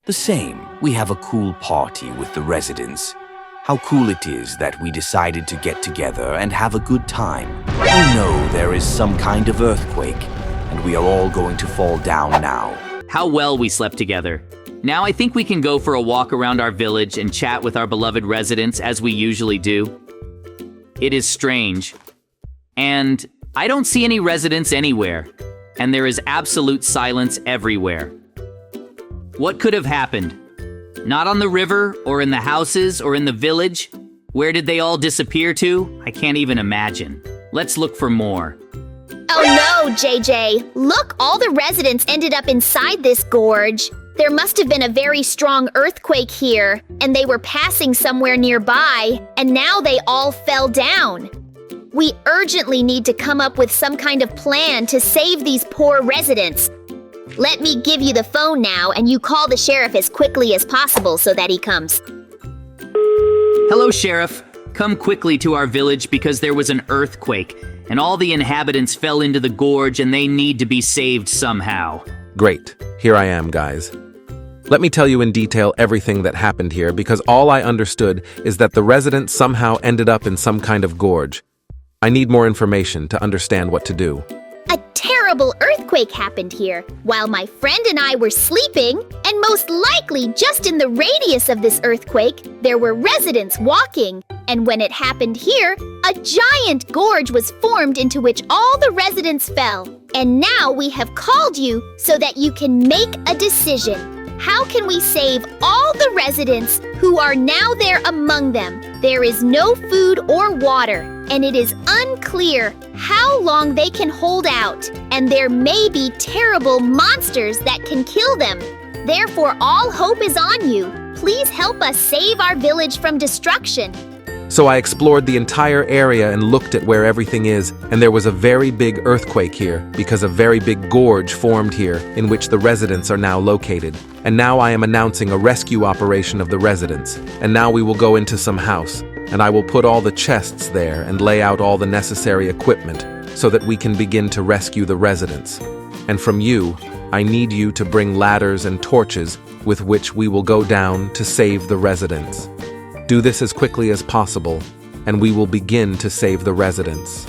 The same. We have a cool party with the residents. How cool it is that we decided to get together and have a good time. Oh no, there is some kind of earthquake, and we are all going to fall down now. How well we slept together. Now I think we can go for a walk around our village and chat with our beloved residents as we usually do. It is strange. And I don't see any residents anywhere. And there is absolute silence everywhere. What could have happened? Not on the river, or in the houses, or in the village? Where did they all disappear to? I can't even imagine. Let's look for more. Oh no, JJ! Look, all the residents ended up inside this gorge. There must have been a very strong earthquake here, and they were passing somewhere nearby, and now they all fell down. We urgently need to come up with some kind of plan to save these poor residents. Let me give you the phone now, and you call the sheriff as quickly as possible so that he comes. Hello, Sheriff. Come quickly to our village because there was an earthquake, and all the inhabitants fell into the gorge and they need to be saved somehow. Great. Here I am, guys. Let me tell you in detail everything that happened here because all I understood is that the residents somehow ended up in some kind of gorge. I need more information to understand what to do. A terrible earthquake happened here while my friend and I were sleeping, and most likely just in the radius of this earthquake, there were residents walking. And when it happened here, a giant gorge was formed into which all the residents fell. And now we have called you so that you can make a decision. How can we save all the residents who are now there among them? There is no food or water, and it is unclear how long they can hold out, and there may be terrible monsters that can kill them. Therefore, all hope is on you. Please help us save our village from destruction. So I explored the entire area and looked at where everything is, and there was a very big earthquake here because a very big gorge formed here in which the residents are now located. And now I am announcing a rescue operation of the residents. And now we will go into some house, and I will put all the chests there and lay out all the necessary equipment so that we can begin to rescue the residents. And from you, I need you to bring ladders and torches with which we will go down to save the residents. Do this as quickly as possible, and we will begin to save the residents.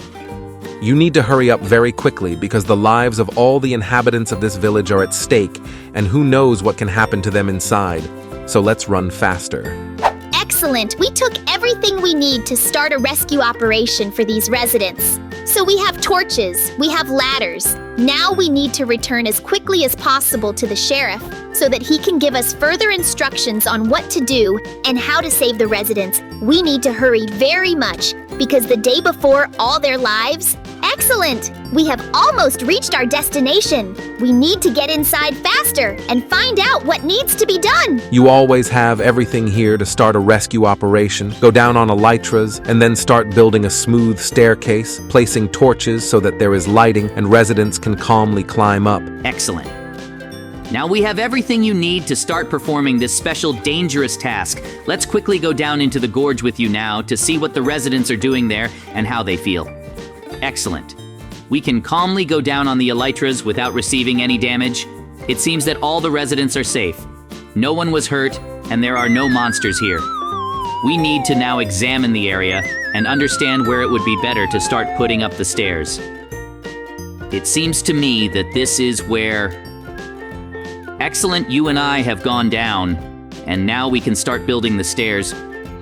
You need to hurry up very quickly because the lives of all the inhabitants of this village are at stake, and who knows what can happen to them inside. So let's run faster. Excellent! We took everything we need to start a rescue operation for these residents. So we have torches, we have ladders. Now we need to return as quickly as possible to the sheriff so that he can give us further instructions on what to do and how to save the residents. We need to hurry very much because the day before all their lives... Excellent! We have almost reached our destination. We need to get inside faster and find out what needs to be done. You always have everything here to start a rescue operation. Go down on elytras and then start building a smooth staircase, placing torches so that there is lighting and residents can calmly climb up. Excellent. Now we have everything you need to start performing this special dangerous task. Let's quickly go down into the gorge with you now to see what the residents are doing there and how they feel. Excellent. We can calmly go down on the elytras without receiving any damage. It seems that all the residents are safe. No one was hurt, and there are no monsters here. We need to now examine the area and understand where it would be better to start putting up the stairs. It seems to me that this is where... Excellent, you and I have gone down, and now we can start building the stairs.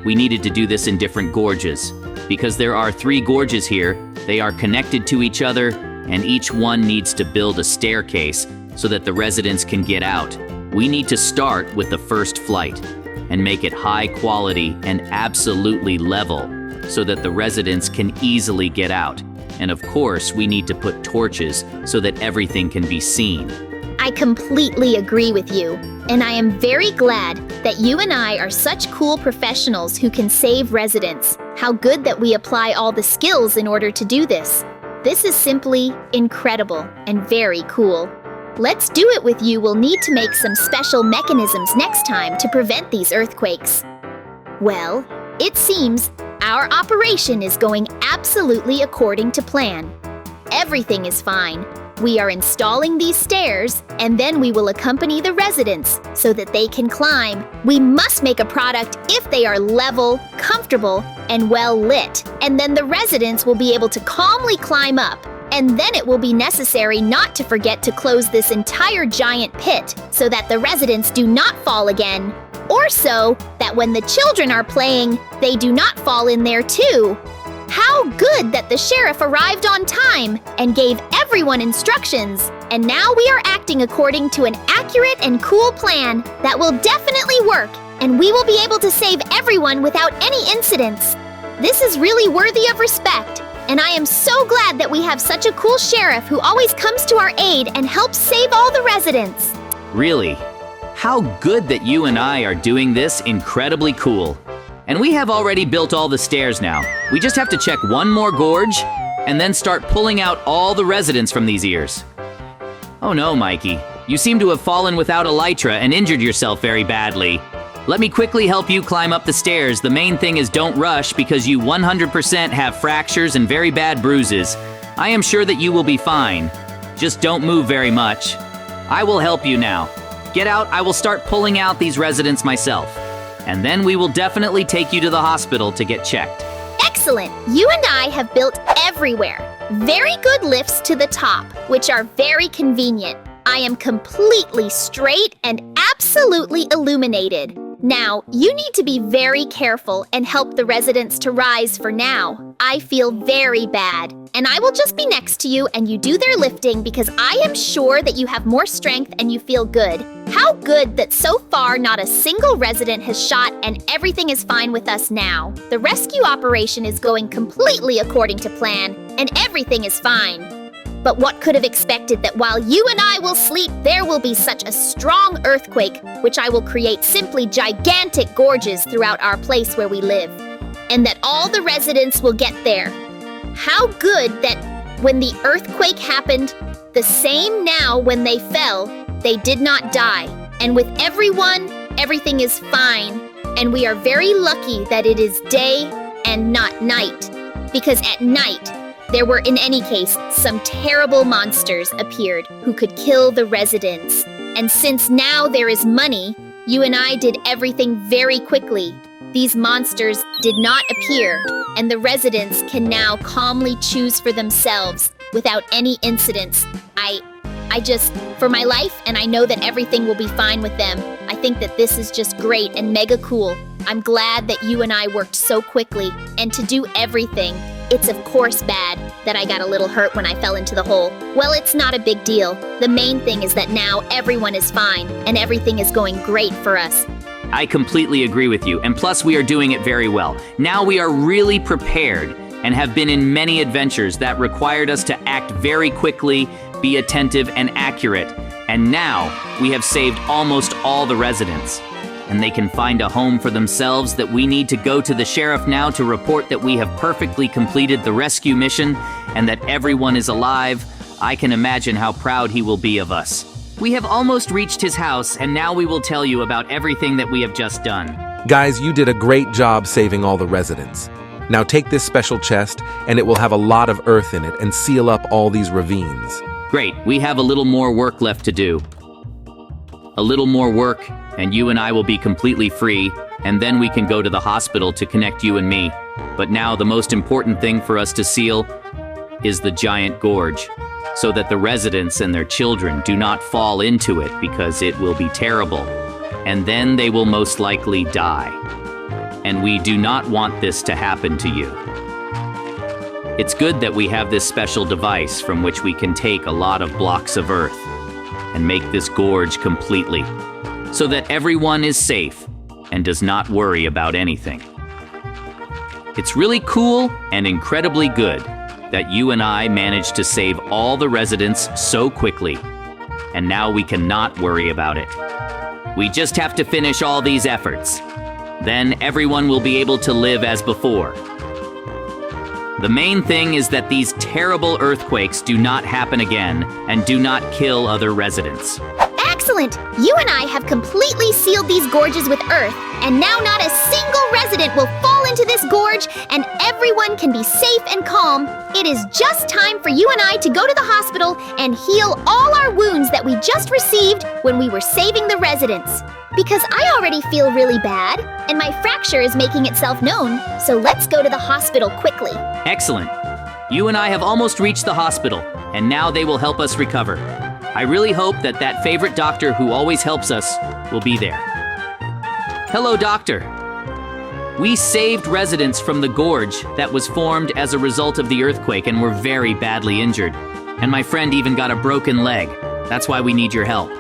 We needed to do this in different gorges. Because there are 3 gorges here, they are connected to each other, and each one needs to build a staircase so that the residents can get out. We need to start with the first flight and make it high quality and absolutely level so that the residents can easily get out. And of course, we need to put torches so that everything can be seen. I completely agree with you, and I am very glad that you and I are such cool professionals who can save residents. How good that we apply all the skills in order to do this. This is simply incredible and very cool. Let's do it with you. We'll need to make some special mechanisms next time to prevent these earthquakes. Well, it seems our operation is going absolutely according to plan. Everything is fine. We are installing these stairs, and then we will accompany the residents so that they can climb. We must make a product if they are level, comfortable, and well lit. And then the residents will be able to calmly climb up. And then it will be necessary not to forget to close this entire giant pit so that the residents do not fall again. Or so that when the children are playing, they do not fall in there too. How good that the sheriff arrived on time and gave everyone instructions. And now we are acting according to an accurate and cool plan that will definitely work, and we will be able to save everyone without any incidents. This is really worthy of respect, and I am so glad that we have such a cool sheriff who always comes to our aid and helps save all the residents. Really? How good that you and I are doing this incredibly cool. And we have already built all the stairs now. We just have to check one more gorge and then start pulling out all the residents from these ears. Oh no, Mikey. You seem to have fallen without elytra and injured yourself very badly. Let me quickly help you climb up the stairs. The main thing is don't rush because you 100% have fractures and very bad bruises. I am sure that you will be fine. Just don't move very much. I will help you now. Get out, I will start pulling out these residents myself. And then we will definitely take you to the hospital to get checked. Excellent! You and I have built everywhere. Very good lifts to the top, which are very convenient. I am completely straight and absolutely illuminated. Now, you need to be very careful and help the residents to rise for now. I feel very bad, and I will just be next to you and you do their lifting because I am sure that you have more strength and you feel good. How good that so far not a single resident has shot and everything is fine with us now. The rescue operation is going completely according to plan, and everything is fine. But what could have expected that while you and I will sleep, there will be such a strong earthquake, which I will create simply gigantic gorges throughout our place where we live, and that all the residents will get there. How good that when the earthquake happened, the same now when they fell, they did not die. And with everyone, everything is fine, and we are very lucky that it is day and not night, because at night, there were, in any case, some terrible monsters appeared who could kill the residents. And since now there is money, you and I did everything very quickly. These monsters did not appear, and the residents can now calmly choose for themselves without any incidents. I just, for my life, and I know that everything will be fine with them. I think that this is just great and mega cool. I'm glad that you and I worked so quickly, and to do everything. It's of course bad that I got a little hurt when I fell into the hole. Well, it's not a big deal. The main thing is that now everyone is fine, and everything is going great for us. I completely agree with you, and plus we are doing it very well. Now we are really prepared and have been in many adventures that required us to act very quickly, be attentive and accurate. And now we have saved almost all the residents. And they can find a home for themselves. That we need to go to the sheriff now to report that we have perfectly completed the rescue mission and that everyone is alive. I can imagine how proud he will be of us. We have almost reached his house, and now we will tell you about everything that we have just done. Guys, you did a great job saving all the residents. Now take this special chest, and it will have a lot of earth in it and seal up all these ravines. Great, we have a little more work left to do. A little more work, and you and I will be completely free, and then we can go to the hospital to connect you and me. But now the most important thing for us to seal is the giant gorge, so that the residents and their children do not fall into it because it will be terrible, and then they will most likely die. And we do not want this to happen to you. It's good that we have this special device from which we can take a lot of blocks of earth and make this gorge completely, so that everyone is safe and does not worry about anything. It's really cool and incredibly good that you and I managed to save all the residents so quickly, and now we cannot worry about it. We just have to finish all these efforts. Then everyone will be able to live as before. The main thing is that these terrible earthquakes do not happen again and do not kill other residents. Excellent! You and I have completely sealed these gorges with earth, and now not a single resident will fall into this gorge and everyone can be safe and calm, it is just time for you and I to go to the hospital and heal all our wounds that we just received when we were saving the residents. Because I already feel really bad, and my fracture is making itself known, so let's go to the hospital quickly. Excellent. You and I have almost reached the hospital, and now they will help us recover. I really hope that that favorite doctor who always helps us will be there. Hello, doctor. We saved residents from the gorge that was formed as a result of the earthquake and were very badly injured. And my friend even got a broken leg. That's why we need your help.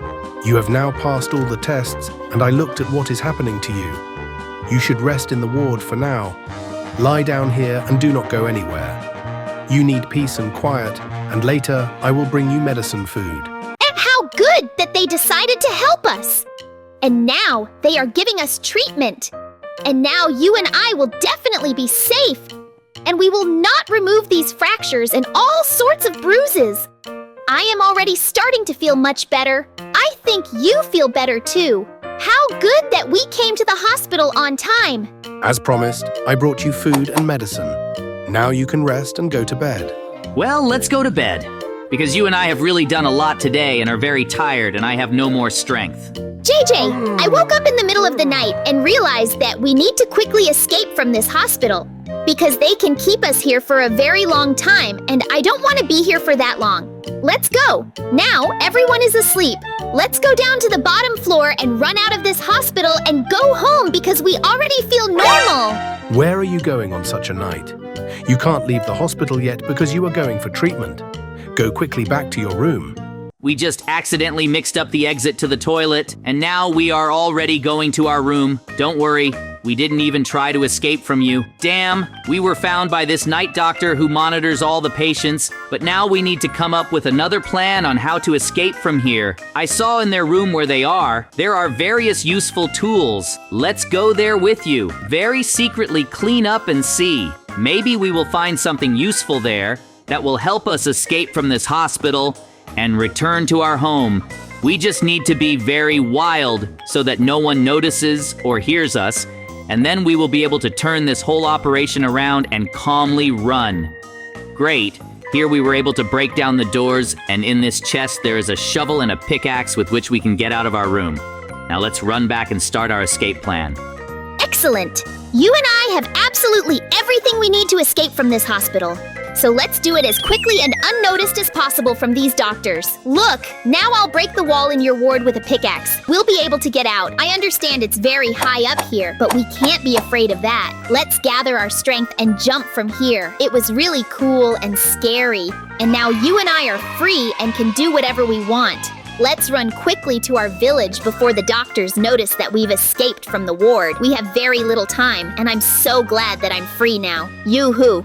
You have now passed all the tests, and I looked at what is happening to you. You should rest in the ward for now. Lie down here and do not go anywhere. You need peace and quiet, and later I will bring you medicine food. And how good that they decided to help us! And now they are giving us treatment. And now you and I will definitely be safe. And we will not remove these fractures and all sorts of bruises. I am already starting to feel much better. I think you feel better too. How good that we came to the hospital on time. As promised, I brought you food and medicine. Now you can rest and go to bed. Well, let's go to bed. Because you and I have really done a lot today and are very tired and I have no more strength. JJ, I woke up in the middle of the night and realized that we need to quickly escape from this hospital. Because they can keep us here for a very long time, and I don't want to be here for that long. Let's go. Now everyone is asleep. Let's go down to the bottom floor and run out of this hospital and go home because we already feel normal. Where are you going on such a night? You can't leave the hospital yet because you are going for treatment. Go quickly back to your room. We just accidentally mixed up the exit to the toilet, and now we are already going to our room. Don't worry, we didn't even try to escape from you. Damn, we were found by this night doctor who monitors all the patients, but now we need to come up with another plan on how to escape from here. I saw in their room where they are, there are various useful tools. Let's go there with you. Very secretly clean up and see. Maybe we will find something useful there that will help us escape from this hospital and return to our home. We just need to be very wild so that no one notices or hears us, and then we will be able to turn this whole operation around and calmly run. Great. Here we were able to break down the doors, and in this chest there is a shovel and a pickaxe with which we can get out of our room. Now let's run back and start our escape plan. Excellent. You and I have absolutely everything we need to escape from this hospital. So let's do it as quickly and unnoticed as possible from these doctors. Look, now I'll break the wall in your ward with a pickaxe. We'll be able to get out. I understand it's very high up here, but we can't be afraid of that. Let's gather our strength and jump from here. It was really cool and scary. And now you and I are free and can do whatever we want. Let's run quickly to our village before the doctors notice that we've escaped from the ward. We have very little time, and I'm so glad that I'm free now. Yoo-hoo!